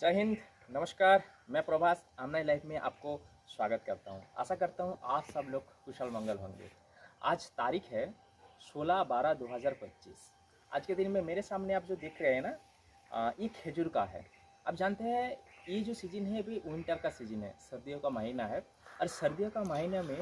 जय हिंद। नमस्कार। मैं प्रभास आमना लाइफ में आपको स्वागत करता हूं। आशा करता हूं आप सब लोग कुशल मंगल होंगे। आज तारीख है 16/12/2025। आज के दिन में मेरे सामने आप जो देख रहे हैं ना, ये खजूर का है। आप जानते हैं ये जो सीज़न है अभी विंटर का सीज़न है, सर्दियों का महीना है। और सर्दियों का महीना में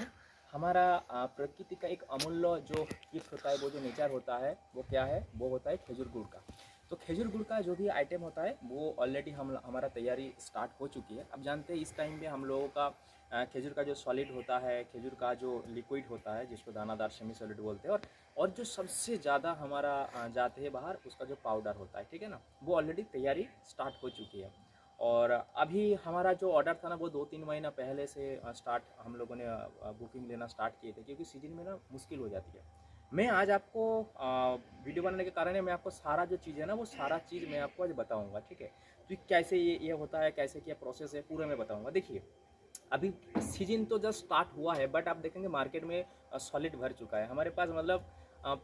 हमारा प्रकृति का एक अमूल्य जो गिफ्ट होता है, वो जो नेचर होता है, वो क्या है? वो होता है खजूर गुड़ का। तो खजूर गुड़ का जो भी आइटम होता है वो ऑलरेडी हमारा तैयारी स्टार्ट हो चुकी है। अब जानते हैं इस टाइम पे हम लोगों का खजूर का जो सॉलिड होता है, खजूर का जो लिक्विड होता है जिसको दानादार सेमी सॉलिड बोलते हैं, और जो सबसे ज़्यादा हमारा जाते हैं बाहर, उसका जो पाउडर होता है, ठीक है ना, वो ऑलरेडी तैयारी स्टार्ट हो चुकी है। और अभी हमारा जो ऑर्डर था ना, वो 2-3 महीना पहले से स्टार्ट हम लोगों ने बुकिंग लेना स्टार्ट किए थे, क्योंकि सीजन में ना मुश्किल हो जाती है। मैं आज आपको वीडियो बनाने के कारण है, मैं आपको सारा जो चीज़ है ना, वो सारा चीज़ मैं आपको आज बताऊंगा, ठीक है। तो कैसे ये होता है, कैसे क्या प्रोसेस है, पूरा मैं बताऊंगा। देखिए, अभी सीजन तो जस्ट स्टार्ट हुआ है, बट आप देखेंगे मार्केट में सॉलिड भर चुका है हमारे पास। मतलब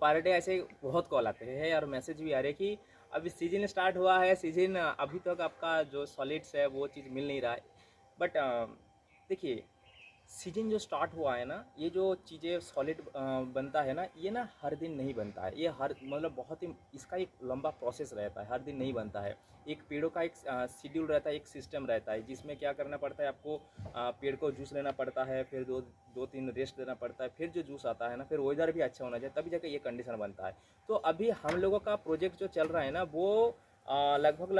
पर डे ऐसे बहुत कॉल आते हैं और मैसेज भी आ रहे हैं कि अभी सीजन स्टार्ट हुआ है, सीजन अभी तक आपका जो सॉलिड्स है वो चीज़ मिल नहीं रहा है। बट देखिए, सीजन जो स्टार्ट हुआ है ना, ये जो चीज़ें सॉलिड बनता है ना, ये ना हर दिन नहीं बनता है। ये हर मतलब बहुत ही इसका एक लंबा प्रोसेस रहता है, हर दिन नहीं बनता है। एक पेड़ों का एक शेड्यूल रहता है, एक सिस्टम रहता है, जिसमें क्या करना पड़ता है आपको, पेड़ को जूस लेना पड़ता है, फिर दो तीन रेस्ट देना पड़ता है, फिर जो जूस आता है ना, फिर वेदर भी अच्छा होना चाहिए, तभी जाकर ये कंडीशन बनता है। तो अभी हम लोगों का प्रोजेक्ट जो चल रहा है ना, वो लगभग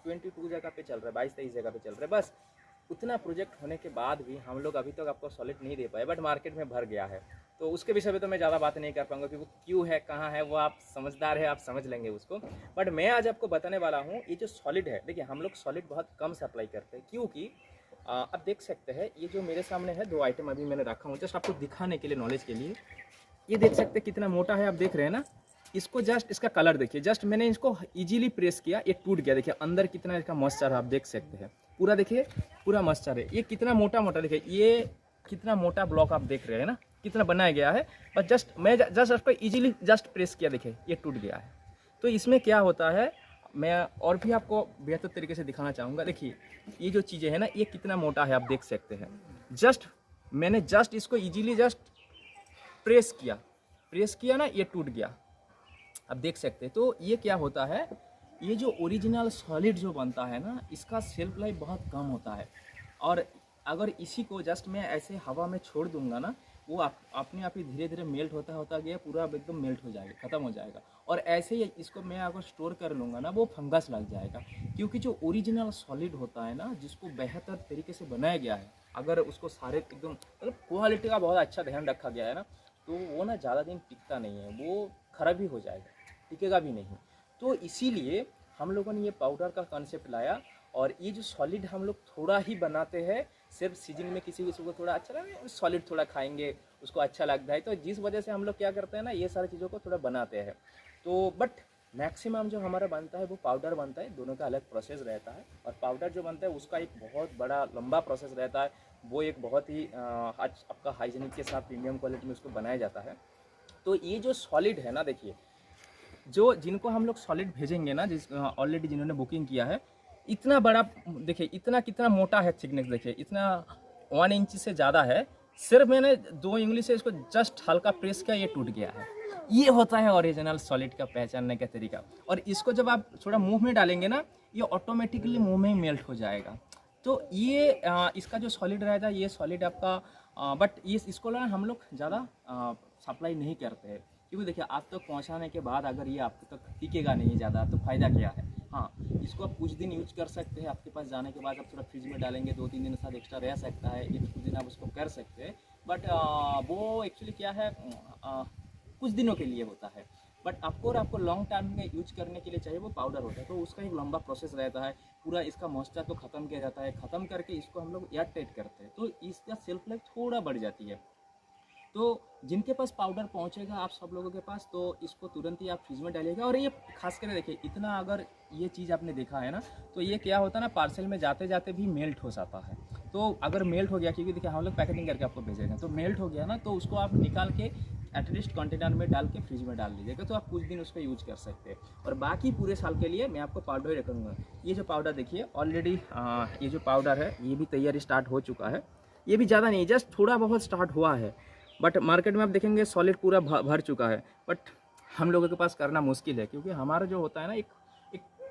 22 जगह पे चल रहा है, 22-23 जगह पे चल रहा है। बस उतना प्रोजेक्ट होने के बाद भी हम लोग अभी तक आपको सॉलिड नहीं दे पाए, बट मार्केट में भर गया है। तो उसके विषय में तो मैं ज़्यादा बात नहीं कर पाऊंगा, क्योंकि क्यों है, कहाँ है, वो आप समझदार है, आप समझ लेंगे उसको। बट मैं आज आपको बताने वाला हूँ, ये जो सॉलिड है, देखिए हम लोग सॉलिड बहुत कम सप्लाई करते हैं, क्योंकि आप देख सकते हैं ये जो मेरे सामने है, 2 आइटम अभी मैंने रखा हूँ जस्ट आपको दिखाने के लिए, नॉलेज के लिए। ये देख सकते हैं कितना मोटा है, आप देख रहे हैं ना। इसको जस्ट इसका कलर देखिए, जस्ट मैंने इसको इजीली प्रेस किया, ये टूट गया। देखिए अंदर कितना इसका मॉइस्चर है, आप देख सकते हैं पूरा। देखिए पूरा मॉइस्चर है, ये कितना मोटा मोटा, देखिए ये कितना मोटा ब्लॉक आप देख रहे हैं ना, कितना बनाया गया है। बस जस्ट मैं जस्ट उसको इजीली जस्ट प्रेस किया, देखिए ये टूट गया है। तो इसमें क्या होता है, मैं और भी आपको बेहतर तरीके से दिखाना चाहूँगा। देखिए ये जो चीज़ें हैं ना, ये कितना मोटा है, आप देख सकते हैं। जस्ट मैंने जस्ट इसको इजीली जस्ट प्रेस किया ना, ये टूट गया, आप देख सकते हैं। तो ये क्या होता है, ये जो ओरिजिनल सॉलिड जो बनता है ना, इसका सेल्फ लाइफ बहुत कम होता है। और अगर इसी को जस्ट मैं ऐसे हवा में छोड़ दूंगा ना, वो अपने आप ही धीरे धीरे मेल्ट होता होता गया, पूरा एकदम मेल्ट हो जाएगा, ख़त्म हो जाएगा। और ऐसे ही इसको मैं अगर स्टोर कर लूँगा ना, वो फंगस लग जाएगा। क्योंकि जो ओरिजिनल सॉलिड होता है ना, जिसको बेहतर तरीके से बनाया गया है, अगर उसको सारे एकदम मतलब क्वालिटी का बहुत अच्छा ध्यान रखा गया है ना, तो वो ना ज़्यादा दिन टिकता नहीं है, वो ख़राब ही हो जाएगा, टिकेगा भी नहीं। तो इसीलिए हम लोगों ने ये पाउडर का कॉन्सेप्ट लाया। और ये जो सॉलिड हम लोग थोड़ा ही बनाते हैं, सिर्फ सीजन में किसी को थोड़ा अच्छा लगे, सॉलिड थोड़ा खाएंगे, उसको अच्छा लगता है, तो जिस वजह से हम लोग क्या करते हैं ना, ये सारी चीज़ों को थोड़ा बनाते हैं। तो बट मैक्सिमम जो हमारा बनता है वो पाउडर बनता है, दोनों का अलग प्रोसेस रहता है। और पाउडर जो बनता है उसका एक बहुत बड़ा लंबा प्रोसेस रहता है, वो एक बहुत ही आपका हाइजीनिक के साथ प्रीमियम क्वालिटी में उसको बनाया जाता है। तो ये जो सॉलिड है ना, देखिए जो जिनको हम लोग सॉलिड भेजेंगे ना, जिस ऑलरेडी जिन्होंने बुकिंग किया है, इतना बड़ा देखिए, इतना कितना मोटा है थिकनेस, देखिए इतना 1 इंच से ज़्यादा है। सिर्फ मैंने 2 उंगली से इसको जस्ट हल्का प्रेस किया, ये टूट गया है। ये होता है ओरिजिनल सॉलिड का पहचानने का तरीका। और इसको जब आप थोड़ा मुंह में डालेंगे ना, ये ऑटोमेटिकली मुंह में ही मेल्ट हो जाएगा। तो ये इसका जो सॉलिड रहता है, ये सॉलिड आपका बट ये इसको ना हम लोग ज़्यादा सप्लाई नहीं करते हैं, क्योंकि देखिए आप तक पहुंचाने के बाद अगर ये आप तक टिकेगा नहीं ज़्यादा, तो फ़ायदा क्या है। हाँ, इसको आप कुछ दिन यूज कर सकते हैं, आपके पास जाने के बाद आप थोड़ा फ्रिज में डालेंगे, 2-3 दिन साथ एक्स्ट्रा रह सकता है, ये कुछ दिन आप उसको कर सकते हैं। बट वो एक्चुअली क्या है, कुछ दिनों के लिए होता है। बट आपको लॉन्ग टर्म में यूज करने के लिए चाहिए वो पाउडर होता है, तो उसका एक लंबा प्रोसेस रहता है। पूरा इसका मॉइस्चर तो ख़त्म किया जाता है, ख़त्म करके इसको हम लोग एयर टाइट करते हैं, तो इसका सेल्फ लाइफ थोड़ा बढ़ जाती है। तो जिनके पास पाउडर पहुंचेगा आप सब लोगों के पास, तो इसको तुरंत ही आप फ्रिज में डालिएगा। और ये खास कर देखिए, इतना अगर ये चीज़ आपने देखा है ना, तो ये क्या होता है ना, पार्सल में जाते जाते भी मेल्ट हो जाता है। तो अगर मेल्ट हो गया, क्योंकि देखिए हम लोग पैकेजिंग करके आपको भेजेंगे, तो मेल्ट हो गया ना, तो उसको आप निकाल के एटलीस्ट कंटेनर में डाल के फ्रिज में डाल दीजिएगा, तो आप कुछ दिन उसको यूज कर सकते हैं। और बाकी पूरे साल के लिए मैं आपको पाउडर ही रखूँगा। ये जो पाउडर देखिए ऑलरेडी ये जो पाउडर है ये भी तैयारी स्टार्ट हो चुका है। ये भी ज़्यादा नहीं, जस्ट थोड़ा बहुत स्टार्ट हुआ है, बट मार्केट में आप देखेंगे सॉलिड पूरा भर चुका है। बट हम लोगों के पास करना मुश्किल है, क्योंकि हमारा जो होता है ना एक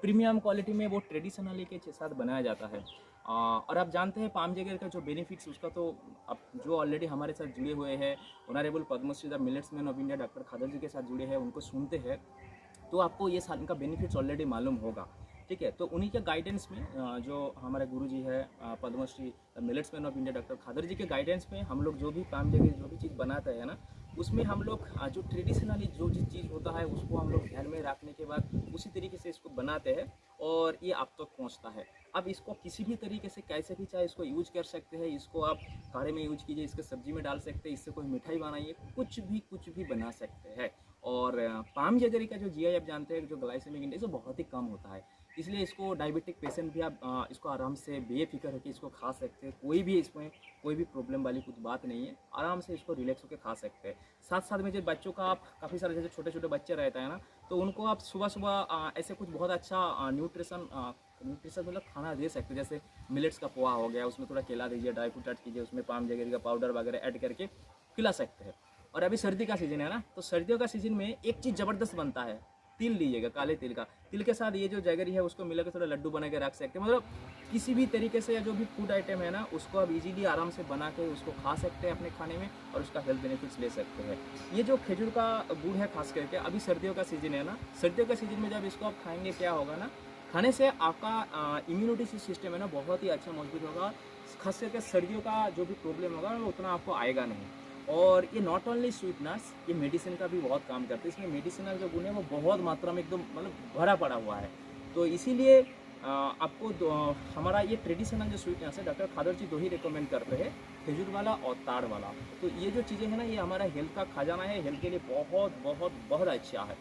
प्रीमियम क्वालिटी में वो ट्रेडिशनली के साथ बनाया जाता है। और आप जानते हैं पाम जैगर का जो बेनिफिट्स उसका, तो आप जो ऑलरेडी हमारे साथ जुड़े हुए हैं, honourable Padmashri the millets man of India doctor Khadar ji के साथ जुड़े हैं, उनको सुनते हैं तो आपको ये साल का बेनिफिट्स ऑलरेडी मालूम होगा। ठीक है, तो उन्हीं के गाइडेंस में जो हमारे गुरुजी है Padmashri मिलेट्समैन of India doctor Khadar ji के गाइडेंस में हम लोग जो भी पाम जैगर जो भी चीज़ बनाते हैं ना, उसमें हम लोग जो ट्रेडिशनली जो चीज़ होता है उसको हम लोग ध्यान में रखने के बाद उसी तरीके से इसको बनाते हैं और ये आप तक पहुंचता है। अब इसको किसी भी तरीके से कैसे भी चाहे इसको यूज कर सकते हैं। इसको आप काढ़े में यूज कीजिए, इसके सब्जी में डाल सकते हैं, इससे कोई मिठाई बनाइए, कुछ भी बना सकते हैं। और पाम जैगरी का जो जीआई आप जानते हैं, जो ग्लाइसेमिक इंडेक्स बहुत ही कम होता है, इसलिए इसको डायबिटिक पेशेंट भी आप इसको आराम से बेफिक्र है कि इसको खा सकते हैं। कोई भी इसमें कोई भी प्रॉब्लम वाली कुछ बात नहीं है, आराम से इसको रिलैक्स होकर खा सकते हैं। साथ साथ में जो बच्चों का आप काफ़ी सारे जैसे छोटे छोटे बच्चे रहते हैं ना, तो उनको आप सुबह सुबह ऐसे कुछ बहुत अच्छा न्यूट्रिशन मतलब खाना दे सकते हैं। जैसे मिलेट्स का पोहा हो गया, उसमें थोड़ा केला दीजिए, ड्राई फ्रूट ऐड कीजिए, उसमें पाम जैगरी का पाउडर वगैरह ऐड करके खिला सकते हैं। और अभी सर्दी का सीज़न है ना, तो सर्दियों का सीज़न में एक चीज़ ज़बरदस्त बनता है, तिल लीजिएगा, काले तिल का। तिल के साथ ये जो जैगरी है उसको मिलाकर थोड़ा लड्डू बना के रख सकते हैं। मतलब किसी भी तरीके से या जो भी फूड आइटम है ना, उसको आप इजीली आराम से बना के उसको खा सकते हैं अपने खाने में और उसका हेल्थ बेनिफिट्स ले सकते हैं। ये जो खजूर का गुड़ है, खास करके अभी सर्दियों का सीज़न है ना, सर्दियों का सीज़न में जब इसको आप खाएंगे क्या होगा ना, खाने से आपका इम्यूनिटी सिस्टम है ना बहुत ही अच्छा मजबूत होगा। खास करके सर्दियों का जो भी प्रॉब्लम होगा वो उतना आपको आएगा नहीं। और ये नॉट ओनली स्वीटनेस, ये मेडिसिन का भी बहुत काम करते हैं। इसमें मेडिसिनल जो गुण है वो बहुत मात्रा में एकदम मतलब भरा पड़ा हुआ है। तो इसीलिए आपको हमारा ये ट्रेडिशनल जो स्वीटनेस है डॉक्टर खादर जी दो ही रिकमेंड करते हैं, खजूर वाला और ताड़ वाला। तो ये जो चीज़ें हैं ना, ये हमारा हेल्थ का खजाना है, हेल्थ के लिए बहुत बहुत बहुत अच्छा है।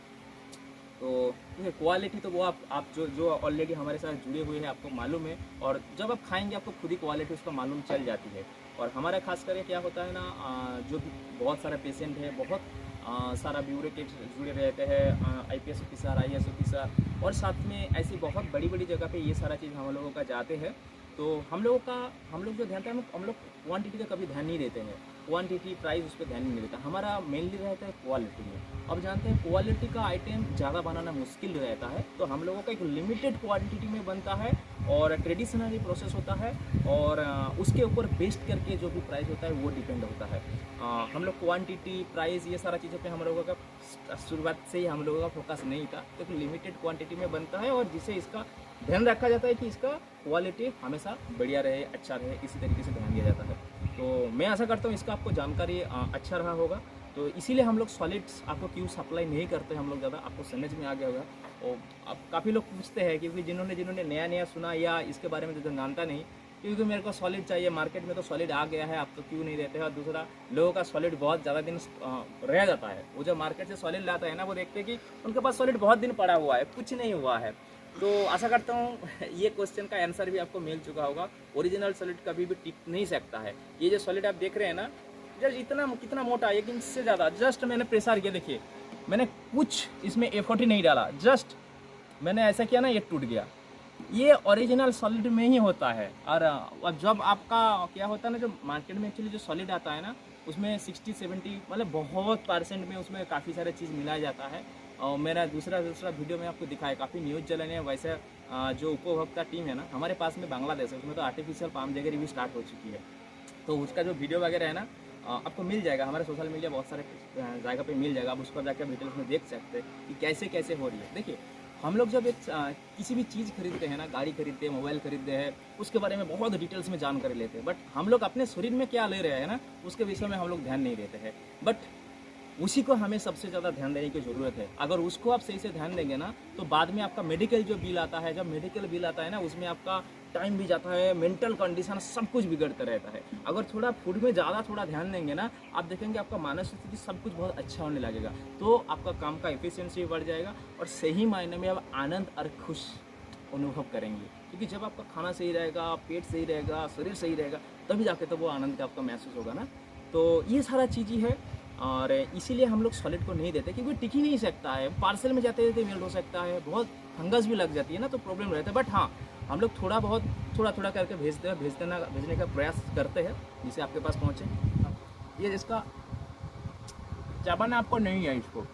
तो देखिए क्वालिटी तो वो आप जो ऑलरेडी हमारे साथ जुड़े हुए हैं आपको मालूम है, और जब आप खाएंगे आपको खुद ही क्वालिटी उसका मालूम चल जाती है। और हमारा खास करके क्या होता है ना, जो भी बहुत सारे पेशेंट है, बहुत सारा ब्यूरोक्रेट जुड़े रहते हैं, IPS ऑफिसर, IAS ऑफिसर, और साथ में ऐसी बहुत बड़ी बड़ी जगह पे ये सारा चीज़ हम लोगों का जाते हैं। तो हम लोग जो ध्यान है, हम लोग क्वांटिटी का कभी ध्यान नहीं देते हैं, क्वांटिटी प्राइस उस पर ध्यान नहीं देता, हमारा मेनली रहता है क्वालिटी में। अब जानते हैं क्वालिटी का आइटम ज़्यादा बनाना मुश्किल रहता है, तो हम लोगों का एक लिमिटेड क्वांटिटी में बनता है और ट्रेडिशनली प्रोसेस होता है, और उसके ऊपर बेस्ड करके जो भी प्राइस होता है वो डिपेंड होता है। हम लोग क्वांटिटी, प्राइस, ये सारा चीज़ों पे हम लोगों का शुरुआत से ही हम लोगों का फोकस नहीं था, क्योंकि लिमिटेड क्वांटिटी में बनता है और जिसे इसका ध्यान रखा जाता है कि इसका क्वालिटी हमेशा बढ़िया रहे, अच्छा रहे, इसी तरीके से ध्यान दिया जाता है। तो मैं आशा करता हूँ इसका आपको जानकारी अच्छा रहा होगा। तो इसीलिए हम लोग सॉलिड्स आपको क्यों सप्लाई नहीं करते हम लोग ज़्यादा, आपको समझ में आ गया होगा। और अब काफ़ी लोग पूछते हैं, क्योंकि जिन्होंने नया सुना या इसके बारे में जो जानता नहीं, क्योंकि मेरे को सॉलिड चाहिए, मार्केट में तो सॉलिड आ गया है, आप तो क्यों नहीं देते हैं। और दूसरा, लोगों का सॉलिड बहुत ज़्यादा दिन रह जाता है। वो जो मार्केट से सॉलिड लाता है ना, वो देखते हैं कि उनके पास सॉलिड बहुत दिन पड़ा हुआ है, कुछ नहीं हुआ है। तो आशा करता हूँ ये क्वेश्चन का आंसर भी आपको मिल चुका होगा। ओरिजिनल सॉलिड कभी भी टिक नहीं सकता है। ये जो सॉलिड आप देख रहे हैं ना, जस्ट इतना कितना मोटा है, लेकिन इससे ज़्यादा, जस्ट मैंने प्रेशर किया, देखिए मैंने कुछ इसमें एफर्ट ही नहीं डाला, जस्ट मैंने ऐसा किया ना, ये टूट गया। ये ओरिजिनल सॉलिड में ही होता है। और जब आपका क्या होता है ना, जो मार्केट में एक्चुअली जो सॉलिड आता है ना, उसमें 60-70 मतलब बहुत % में उसमें काफ़ी सारे चीज़ मिलाया जाता है। और मेरा दूसरा वीडियो में आपको दिखाया, काफ़ी न्यूज़ चैनल है। वैसे जो उपभोक्ता टीम है ना हमारे पास में बांग्लादेश है, उसमें तो आर्टिफिशियल पाम जैगरी भी स्टार्ट हो चुकी है। तो उसका जो वीडियो वगैरह है ना, आपको मिल जाएगा हमारे सोशल मीडिया बहुत सारे जगह पे मिल जाएगा। आप उस पर जाकर डिटेल्स में देख सकते हैं कि कैसे कैसे हो रही है। देखिए, हम लोग जब एक किसी भी चीज़ खरीदते हैं ना, गाड़ी खरीदते हैं, मोबाइल खरीदते हैं, उसके बारे में बहुत डिटेल्स में जानकारी लेते हैं, बट हम लोग अपने शरीर में क्या ले रहे हैं ना, उसके विषय में हम लोग ध्यान नहीं देते हैं। बट उसी को हमें सबसे ज़्यादा ध्यान देने की ज़रूरत है। अगर उसको आप सही से ध्यान देंगे ना, तो बाद में आपका मेडिकल जो बिल आता है, जब मेडिकल बिल आता है ना, उसमें आपका टाइम भी जाता है, मेंटल कंडीशन सब कुछ बिगड़ता रहता है। अगर थोड़ा फूड में ज़्यादा थोड़ा ध्यान देंगे ना, आप देखेंगे आपका मानसिक स्थिति सब कुछ बहुत अच्छा होने लगेगा। तो आपका काम का एफिशिएंसी बढ़ जाएगा और सही मायने में आप आनंद और खुश अनुभव करेंगे। क्योंकि जब आपका खाना सही रहेगा, पेट सही रहेगा, शरीर सही रहेगा, तभी जाके तो वो आनंद का आपका महसूस होगा ना। तो ये सारा चीज़ ही है। और इसीलिए हम लोग सॉलिड को नहीं देते, क्योंकि टिक ही नहीं सकता है, पार्सल में जाते जाते मेल्ट हो सकता है, बहुत फंगस भी लग जाती है ना, तो प्रॉब्लम रहता है। बट हाँ, हम लोग थोड़ा बहुत थोड़ा थोड़ा करके भेजने का प्रयास करते हैं जिसे आपके पास पहुँचे। ये इसका चबाना आपको नहीं है, इसको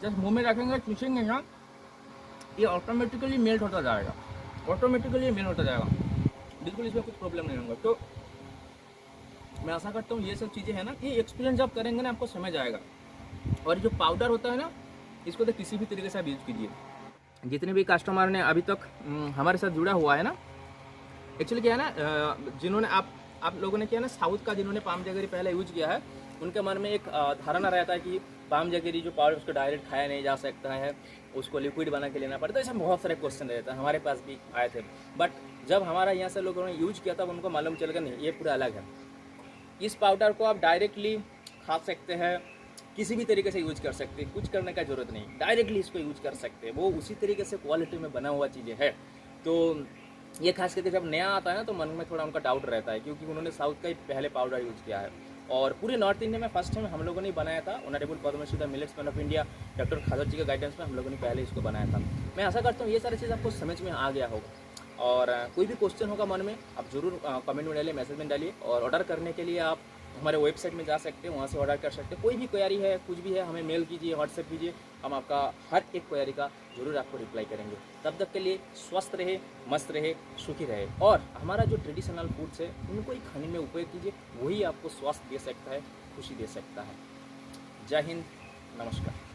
जस्ट मुंह में रखेंगे, खींचेंगे ना, ये ऑटोमेटिकली मेल्ट होता जाएगा, ऑटोमेटिकली मेल्ट होता जाएगा, बिल्कुल इसमें कुछ प्रॉब्लम नहीं होगा। तो मैं आशा करता हूँ ये सब चीज़ें हैं ना, ये एक्सपीरियंस जब करेंगे ना आपको समझ आएगा। और जो पाउडर होता है ना, इसको तो किसी भी तरीके से आप यूज़ कीजिए। जितने भी कस्टमर ने अभी तक हमारे साथ जुड़ा हुआ है ना, एक्चुअली क्या है ना, जिन्होंने आप लोगों ने किया ना, साउथ का जिन्होंने पाम जगरी पहले यूज किया है, उनके मन में एक धारणा रहता है कि पाम जगरी जो पाउडर उसको डायरेक्ट खाया नहीं जा सकता है, उसको लिक्विड बना के लेना पड़ता है। ऐसे बहुत सारे क्वेश्चन रहते हैं, हमारे पास भी आए थे। बट जब हमारा यहाँ से लोगों ने यूज किया तब उनको मालूम चल गया नहीं, ये पूरा अलग है। इस पाउडर को आप डायरेक्टली खा सकते हैं, किसी भी तरीके से यूज कर सकते हैं, कुछ करने का ज़रूरत नहीं, डायरेक्टली इसको यूज कर सकते हैं। वो उसी तरीके से क्वालिटी में बना हुआ चीज़ें है। तो ये खास करके जब नया आता है ना, तो मन में थोड़ा उनका डाउट रहता है, क्योंकि उन्होंने साउथ का ही पहले पाउडर यूज़ किया है। और पूरे नॉर्थ इंडिया में फर्स्ट टाइम हम लोगों ने बनाया था। Honourable Padmashri the millets man of India doctor Khadar ji के गाइडेंस में हम लोगों ने पहले इसको बनाया था। मैं आशा करता हूँ ये सारी चीज़ आपको समझ में आ गया होगा। और कोई भी क्वेश्चन होगा मन में, आप जरूर कमेंट में डालिए, मैसेज में डालिए। और ऑर्डर करने के लिए आप हमारे वेबसाइट में जा सकते हैं, वहाँ से ऑर्डर कर सकते हैं। कोई भी क्वेरी है, कुछ भी है, हमें मेल कीजिए, व्हाट्सएप कीजिए, हम आपका हर एक क्वेरी का जरूर आपको रिप्लाई करेंगे। तब तक के लिए स्वस्थ रहे, मस्त रहे, सुखी रहे। और हमारा जो ट्रेडिशनल फूड्स है उनको ही खाने में उपयोग कीजिए, वही आपको स्वास्थ्य दे सकता है, खुशी दे सकता है। जय हिंद, नमस्कार।